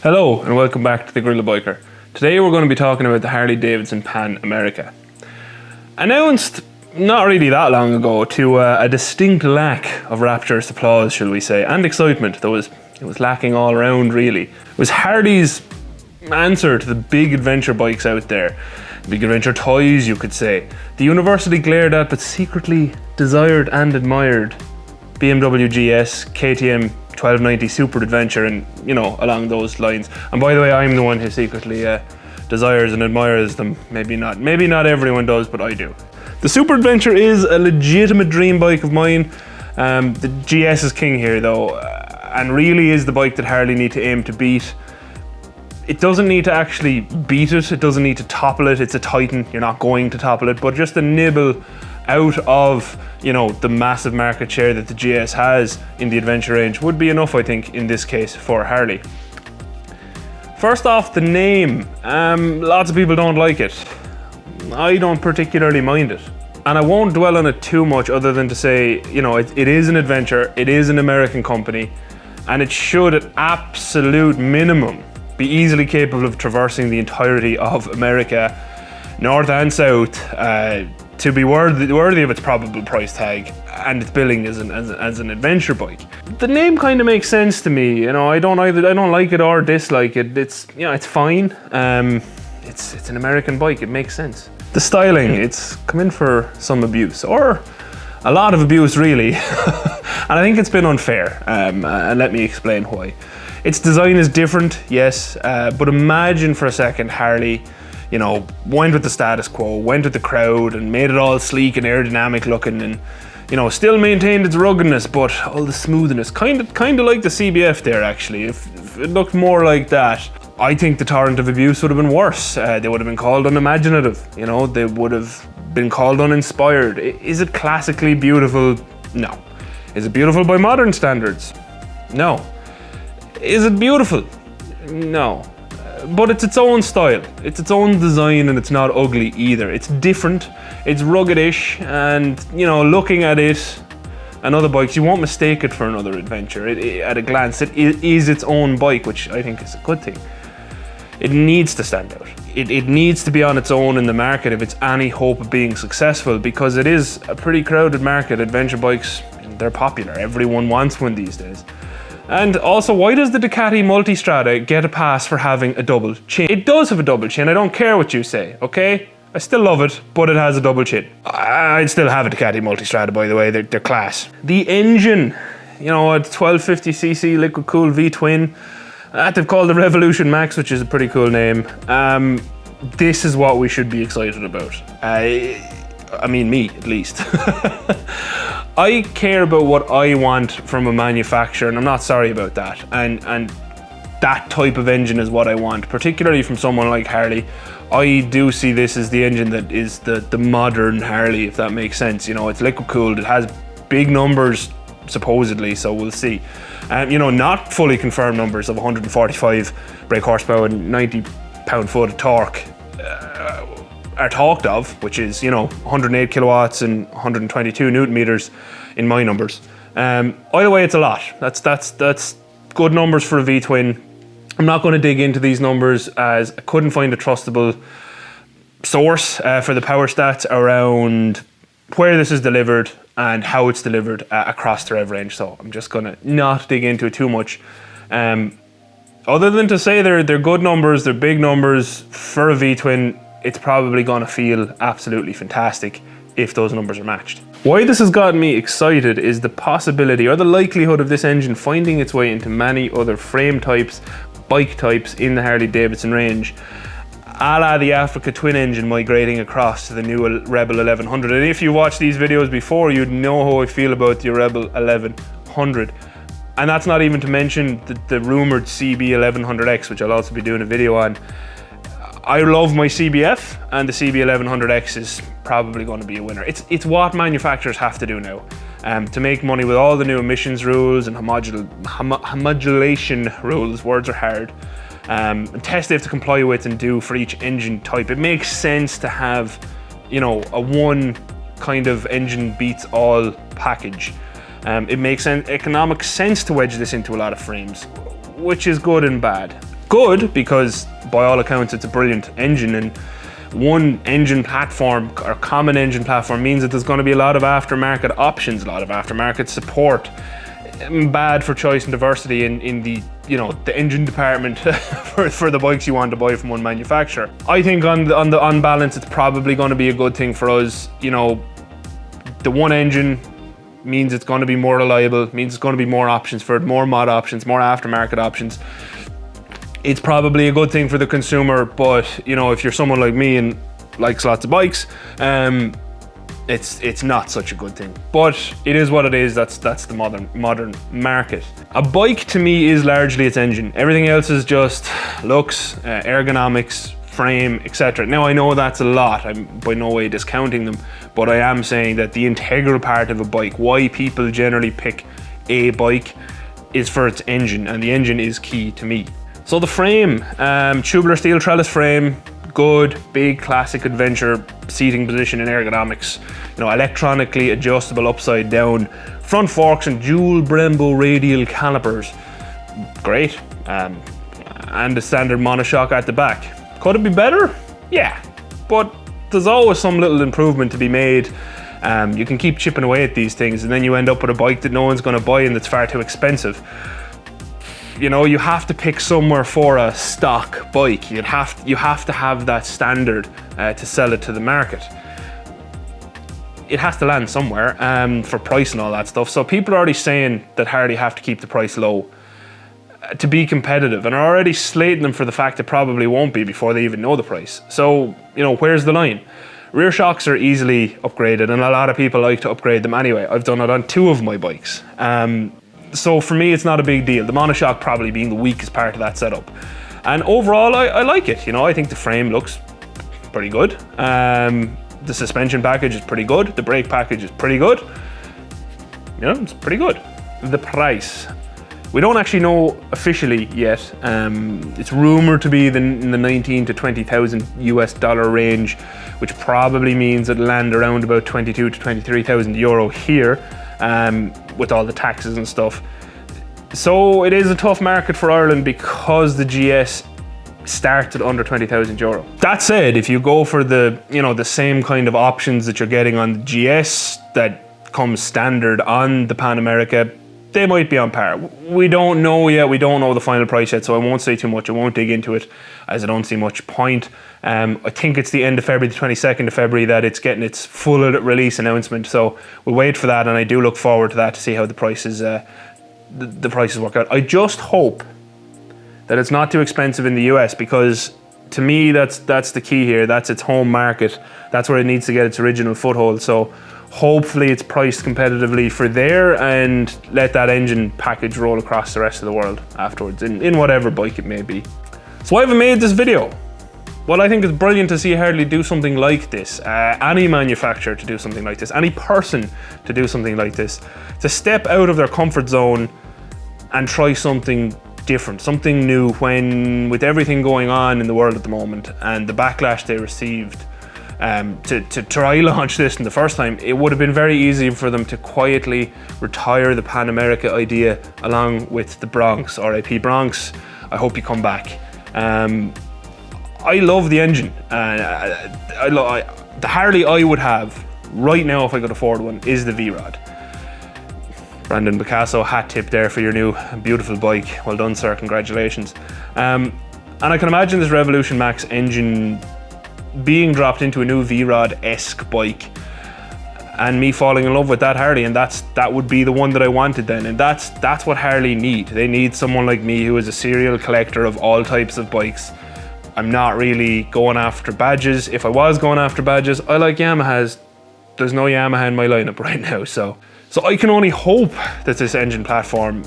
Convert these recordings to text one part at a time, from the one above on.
Hello and welcome back to the GorillaBiker. Today we're going to be talking about the Harley Davidson Pan America. Announced not really that long ago to a distinct lack of rapturous applause, shall we say, and excitement. It was lacking all around really. It was Harley's answer to the big adventure bikes out there. Big adventure toys, you could say. The universally glared at but secretly desired and admired BMW GS, KTM 1290 Super Adventure, and you know, along those lines. And by the way, I'm the one who secretly desires and admires them. Maybe not everyone does, but I do. The Super Adventure is a legitimate dream bike of mine. The GS is king here though, and really is the bike that Harley need to aim to beat. It doesn't need to actually beat it, it doesn't need to topple it. It's a Titan, you're not going to topple it, but just a nibble out of, you know, the massive market share that the GS has in the adventure range would be enough, I think, in this case for Harley. First off, the name. Lots of people don't like it. I don't particularly mind it. And I won't dwell on it too much other than to say, you know, it is an adventure, it is an American company, and it should at absolute minimum be easily capable of traversing the entirety of America, north and south, to be worthy of its probable price tag and its billing as an adventure bike. The name kind of makes sense to me. You know, I don't like it or dislike it. It's, you know, it's fine. It's an American bike. It makes sense. The styling, it's come in for some abuse, or a lot of abuse really, and I think it's been unfair. And let me explain why. Its design is different, yes, but imagine for a second Harley, you know, went with the status quo, went with the crowd and made it all sleek and aerodynamic looking, and, you know, still maintained its ruggedness, but all the smoothness, kind of like the CBF there actually. If it looked more like that, I think the torrent of abuse would have been worse. They would have been called unimaginative, you know, they would have been called uninspired. Is it classically beautiful? No. Is it beautiful by modern standards? No. Is it beautiful? No. But it's its own style, it's its own design, and it's not ugly either. It's different, it's rugged-ish, and, you know, looking at it and other bikes, you won't mistake it for another adventure. At a glance, it is its own bike, which I think is a good thing. It needs to stand out. It needs to be on its own in the market if it's any hope of being successful, because it is a pretty crowded market. Adventure bikes, they're popular. Everyone wants one these days. And also, why does the Ducati Multistrada get a pass for having a double chin? It does have a double chin, I don't care what you say, okay? I still love it, but it has a double chin. I'd still have a Ducati Multistrada, by the way, they're class. The engine, you know, a 1250cc liquid cooled V-twin, that they've called the Revolution Max, which is a pretty cool name. This is what we should be excited about. I mean, me, at least. I care about what I want from a manufacturer, and I'm not sorry about that. And that type of engine is what I want, particularly from someone like Harley. I do see this as the engine that is the modern Harley, if that makes sense. You know, it's liquid cooled, it has big numbers, supposedly, so we'll see. You know, not fully confirmed numbers of 145 brake horsepower and 90 pound-foot of torque are talked of, which is, you know, 108 kilowatts and 122 newton meters in my numbers. Either way, it's a lot. That's good numbers for a V-twin. I'm not going to dig into these numbers as I couldn't find a trustable source for the power stats around where this is delivered and how it's delivered across the rev range. So I'm just going to not dig into it too much. Other than to say they're good numbers, they're big numbers for a V-twin. It's probably going to feel absolutely fantastic if those numbers are matched. Why this has gotten me excited is the possibility or the likelihood of this engine finding its way into many other frame types, bike types in the Harley Davidson range, a la the Africa twin engine migrating across to the new Rebel 1100. And if you watched these videos before, you'd know how I feel about the Rebel 1100. And that's not even to mention the rumored CB 1100X, which I'll also be doing a video on. I love my CBF, and the CB 1100X is probably going to be a winner. It's what manufacturers have to do now to make money with all the new emissions rules and homologation rules. Words are hard. And tests they have to comply with and do for each engine type. It makes sense to have, you know, a one kind of engine beats all package. It makes economic sense to wedge this into a lot of frames, which is good and bad. Good, because by all accounts it's a brilliant engine, and one engine platform or common engine platform means that there's going to be a lot of aftermarket options, a lot of aftermarket support. Bad for choice and diversity in the, you know, the engine department for the bikes you want to buy from one manufacturer. I think on balance it's probably going to be a good thing for us. You know, the one engine means it's going to be more reliable, means it's going to be more options for it, more mod options, more aftermarket options. It's probably a good thing for the consumer, but you know, if you're someone like me and likes lots of bikes, it's not such a good thing. But it is what it is. That's the modern market. A bike to me is largely its engine. Everything else is just looks, ergonomics, frame, etc. Now I know that's a lot. I'm by no way discounting them, but I am saying that the integral part of a bike, why people generally pick a bike, is for its engine, and the engine is key to me. So the frame, tubular steel trellis frame, good, big, classic adventure seating position and ergonomics. You know, electronically adjustable upside down, front forks and dual Brembo radial calipers. Great, and the standard monoshock at the back. Could it be better? Yeah, but there's always some little improvement to be made. You can keep chipping away at these things, and then you end up with a bike that no one's going to buy and that's far too expensive. You know, you have to pick somewhere for a stock bike. You have to have that standard to sell it to the market. It has to land somewhere for price and all that stuff. So people are already saying that Harley have to keep the price low to be competitive, and are already slating them for the fact it probably won't be before they even know the price. So, you know, where's the line? Rear shocks are easily upgraded, and a lot of people like to upgrade them anyway. I've done it on 2 of my bikes. So for me, it's not a big deal. The monoshock probably being the weakest part of that setup. And overall, I like it. You know, I think the frame looks pretty good. The suspension package is pretty good. The brake package is pretty good. You know, it's pretty good. The price. We don't actually know officially yet. It's rumored to be in the 19 to 20,000 US dollar range, which probably means it'll land around about 22 to 23,000 euro here. With all the taxes and stuff. So it is a tough market for Ireland because the GS starts at under 20,000 euro. That said, if you go for the, you know, the same kind of options that you're getting on the GS that comes standard on the Pan America, they might be on par. We don't know yet. We don't know the final price yet, so I won't say too much. I won't dig into it, as I don't see much point. I think it's the end of February, the 22nd of February, that it's getting its full release announcement. So we'll wait for that, and I do look forward to that to see how the prices the prices work out. I just hope that it's not too expensive in the US, because to me that's the key here. That's its home market. That's where it needs to get its original foothold. So hopefully it's priced competitively for there, and let that engine package roll across the rest of the world afterwards in whatever bike it may be. So why have I made this video? Well, I think it's brilliant to see Harley do something like this. Any manufacturer to do something like this, any person to do something like this, to step out of their comfort zone and try something different, something new, when with everything going on in the world at the moment and the backlash they received. To try launch this in the first time, it would have been very easy for them to quietly retire the Pan America idea along with the Bronx. RIP Bronx, I hope you come back. I love the engine. The Harley I would have right now, if I could afford one, is the V-Rod. Brandon Picasso, hat tip there for your new beautiful bike. Well done, sir, congratulations. And I can imagine this Revolution Max engine being dropped into a new V-Rod-esque bike, and me falling in love with that Harley, and that would be the one that I wanted then. And that's what Harley need. They need someone like me who is a serial collector of all types of bikes. I'm not really going after badges. If I was going after badges, I like Yamahas. There's no Yamaha in my lineup right now, so I can only hope that this engine platform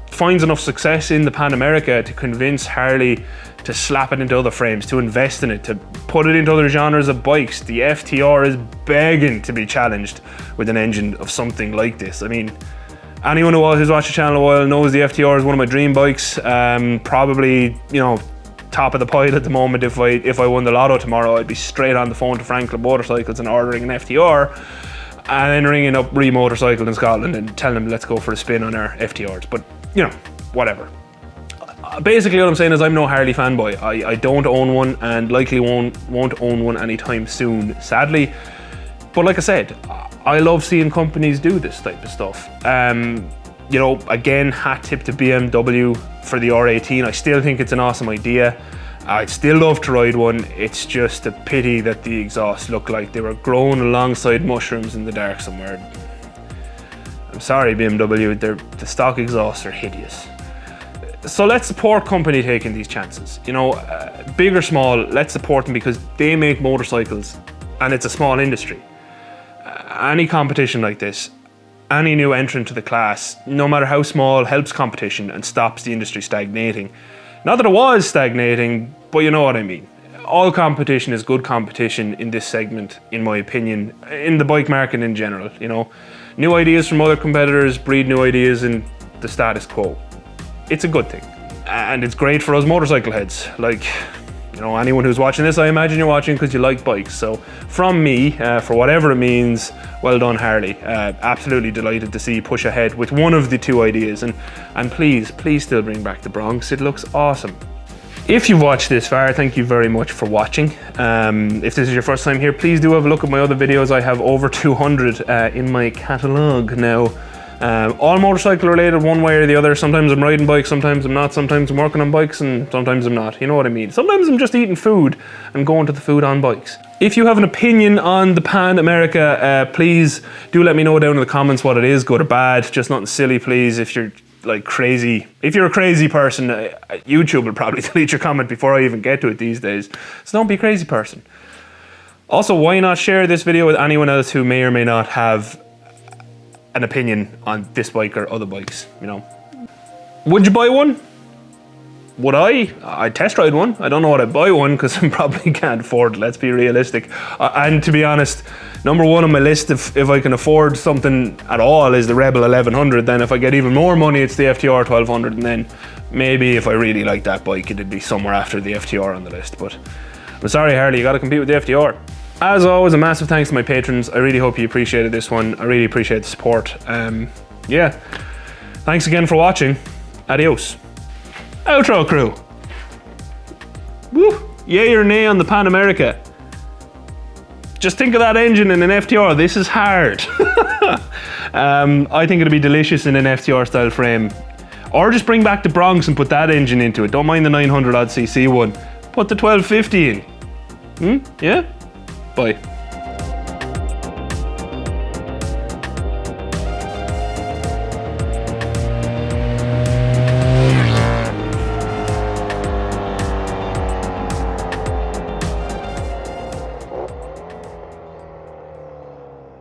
finds enough success in the Pan America to convince Harley to slap it into other frames, to invest in it, to put it into other genres of bikes. The FTR is begging to be challenged with an engine of something like this. I mean, anyone who's watched the channel a while knows the FTR is one of my dream bikes. Probably, you know, top of the pile at the moment. If I won the lotto tomorrow, I'd be straight on the phone to Franklin Motorcycles and ordering an FTR, and then ringing up Motorcycle in Scotland and telling them let's go for a spin on our FTRs. But you know, whatever. Basically what I'm saying is I'm no Harley fanboy. I don't own one and likely won't own one anytime soon, sadly. But like I said, I love seeing companies do this type of stuff. You know, again, hat tip to BMW for the R18. I still think it's an awesome idea. I'd still love to ride one. It's just a pity that the exhausts look like they were grown alongside mushrooms in the dark somewhere. I'm sorry, BMW, the stock exhausts are hideous. So let's support company taking these chances. You know, big or small, let's support them because they make motorcycles and it's a small industry. Any competition like this, any new entrant to the class, no matter how small, helps competition and stops the industry stagnating. Not that it was stagnating, but you know what I mean. All competition is good competition in this segment, in my opinion, in the bike market in general, you know. New ideas from other competitors breed new ideas in the status quo. It's a good thing. And it's great for us motorcycle heads. Like, you know, anyone who's watching this, I imagine you're watching because you like bikes. So from me, for whatever it means, well done, Harley. Absolutely delighted to see you push ahead with one of the two ideas. And please still bring back the Bronx. It looks awesome. If you've watched this far, thank you very much for watching. If this is your first time here, please do have a look at my other videos. I have over 200 in my catalogue now. All motorcycle related one way or the other. Sometimes I'm riding bikes, sometimes I'm not, sometimes I'm working on bikes and sometimes I'm not, you know what I mean. Sometimes I'm just eating food and going to the food on bikes. If you have an opinion on the Pan America, please do let me know down in the comments what it is, good or bad, just nothing silly please. If you're like crazy, if you're a crazy person, YouTube will probably delete your comment before I even get to it these days, so don't be a crazy person. Also, why not share this video with anyone else who may or may not have an opinion on this bike or other bikes, you know. Would you buy one? Would I? I'd test ride one. I don't know what I'd buy one because I probably can't afford it, let's be realistic. And to be honest, number one on my list if I can afford something at all is the Rebel 1100. Then if I get even more money, it's the FTR 1200. And then maybe if I really like that bike, it'd be somewhere after the FTR on the list. But I'm sorry, Harley, you gotta compete with the FTR. As always, a massive thanks to my patrons. I really hope you appreciated this one. I really appreciate the support. Yeah, thanks again for watching. Adios. Outro crew. Woo! Yay or nay on the Pan America. Just think of that engine in an FTR. This is hard. I think it'd be delicious in an FTR style frame. Or just bring back the Bronx and put that engine into it. Don't mind the 900 odd cc one. Put the 1250 in. Yeah? Bye.